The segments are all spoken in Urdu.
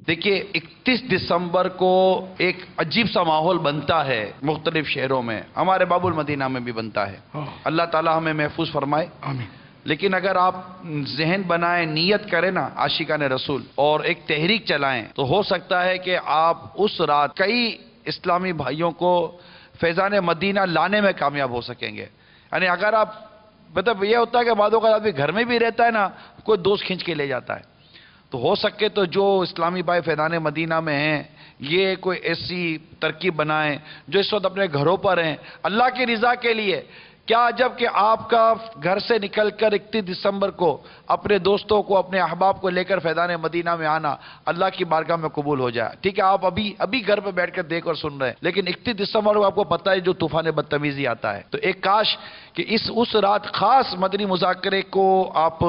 دیکھیے 31 دسمبر کو ایک عجیب سا ماحول بنتا ہے مختلف شہروں میں، ہمارے باب المدینہ میں بھی بنتا ہے۔ اللہ تعالی ہمیں محفوظ فرمائے، آمین۔ لیکن اگر آپ ذہن بنائیں، نیت کریں نا عاشقان رسول اور ایک تحریک چلائیں، تو ہو سکتا ہے کہ آپ اس رات کئی اسلامی بھائیوں کو فیضان مدینہ لانے میں کامیاب ہو سکیں گے۔ یعنی اگر آپ مطلب یہ ہوتا ہے کہ بعض اوقات آدمی گھر میں بھی رہتا ہے نا، کوئی دوست کھینچ کے لے جاتا ہے، تو ہو سکے تو جو اسلامی بھائی فیضان مدینہ میں ہیں یہ کوئی ایسی ترکیب بنائیں جو اس وقت اپنے گھروں پر ہیں، اللہ کی رضا کے لیے۔ کیا عجب کہ آپ کا گھر سے نکل کر 31 دسمبر کو اپنے دوستوں کو، اپنے احباب کو لے کر فیضان مدینہ میں آنا اللہ کی بارگاہ میں قبول ہو جائے۔ ٹھیک ہے، آپ ابھی گھر پہ بیٹھ کر دیکھ اور سن رہے ہیں، لیکن 31 دسمبر کو آپ کو پتہ ہے جو طوفان بدتمیزی آتا ہے، تو ایک کاش کہ اس رات خاص مدنی مذاکرے کو آپ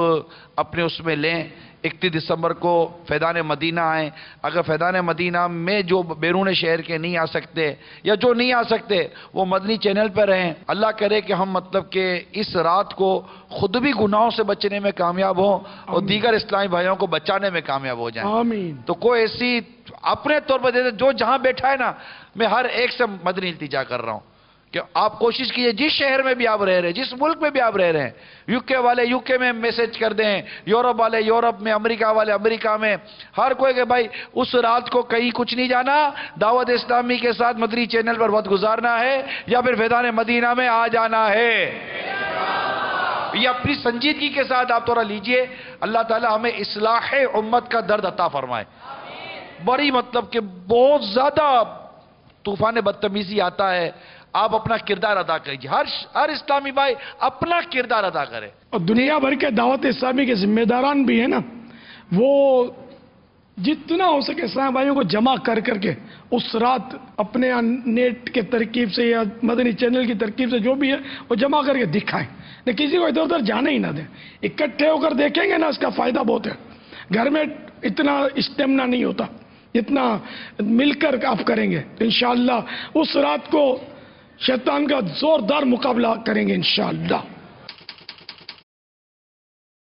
اپنے اس میں لیں۔ 31 دسمبر کو فیضان مدینہ آئیں۔ اگر فیضان مدینہ میں جو بیرون شہر کے نہیں آ سکتے یا جو نہیں آ سکتے وہ مدنی چینل پہ رہیں۔ اللہ کرے کہ ہم مطلب کہ اس رات کو خود بھی گناہوں سے بچنے میں کامیاب ہوں اور دیگر اسلامی بھائیوں کو بچانے میں کامیاب ہو جائیں۔ آمین۔ تو کوئی ایسی اپنے طور پر جو جہاں بیٹھا ہے نا، میں ہر ایک سے مدنی التجا کر رہا ہوں کہ آپ کوشش کیجئے جس شہر میں بھی آپ رہ رہے ہیں، جس ملک میں بھی آپ رہ رہے ہیں، یو کے والے یو کے میں میسج کر دیں، یورپ والے یورپ میں، امریکہ والے امریکہ میں، ہر کوئی کہ بھائی اس رات کو کہیں کچھ نہیں جانا، دعوت اسلامی کے ساتھ مدنی چینل پر وقت گزارنا ہے یا پھر فیضان مدینہ میں آ جانا ہے۔ یہ اپنی سنجیدگی کے ساتھ آپ تھوڑا لیجئے، اللہ تعالی ہمیں اصلاح امت کا درد عطا فرمائے۔ بڑی مطلب کہ بہت زیادہ طوفان بدتمیزی آتا ہے، آپ اپنا کردار ادا کیجئے، ہر اسلامی بھائی اپنا کردار ادا کرے۔ اور دنیا بھر کے دعوت اسلامی کے ذمہ داران بھی ہیں نا، وہ جتنا ہو سکے اسلامی بھائیوں کو جمع کر کے اس رات اپنے نیٹ کے ترکیب سے یا مدنی چینل کی ترکیب سے جو بھی ہے وہ جمع کر کے دکھائیں، نہ کسی کو ادھر ادھر جانے ہی نہ دیں۔ اکٹھے ہو کر دیکھیں گے نا، اس کا فائدہ بہت ہے۔ گھر میں اتنا اسٹیمنا نہیں ہوتا جتنا مل کر آپ کریں گے، تو انشاءاللہ اس رات کو شیطان کا زوردار مقابلہ کریں گے انشاءاللہ۔